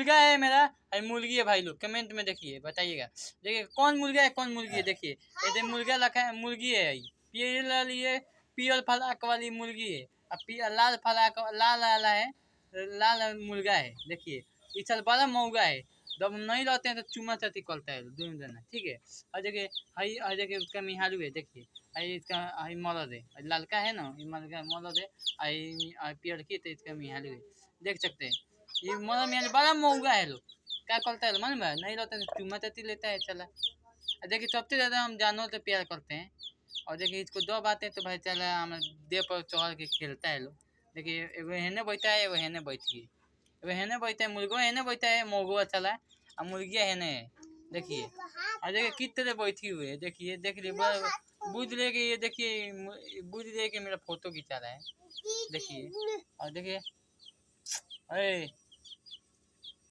मुर्गा है मेरा और मुर्गी है भाई लोग, कमेंट में देखिए बताइएगा। देखिए कौन मुर्गा है कौन मुर्गी है, देखिए ये मुर्गा लखा है, मुर्गी है ये पियर फलाक वाली मुर्गी है, और लाल फलाक लाल वाला है, लाल मुर्गा है। देखिए ये चल बड़ा महंगा है, जब नहीं रहते हैं तो चुमा चाटी करता है दोनों जना, ठीक है। और देखिए हई देखिए उसका मिहारू है, देखिए हई इसका हई मरद है, लड़का है ना ये मरद है, आई पियर की तो इसका मिहारू है, देख सकते हैं। ये मरद मिहारू बड़ा महंगा है लोग, क्या करता है मन में नहीं रहता तो चुमा चाटी लेता है चला। देखिए सबसे ज़्यादा हम जानवर से प्यार करते हैं। और देखिए इसको दो बातें तो भाई चला हम देह पर चढ़ के खेलता है लोग। देखिए एगो हेने बैठा है एगो हेने बैठी है, एगो हेने बैठा है मुर्गो हेने बैठा है मोगो चला और मुर्गिया हेने है। देखिए और देखिए किस तरह बैठी हुई है, देखिए देख लीजिए बुझ ले के ये देखिए बुझ ले के मेरा फोटो खिंचा रहा है। देखिए और देखिए अरे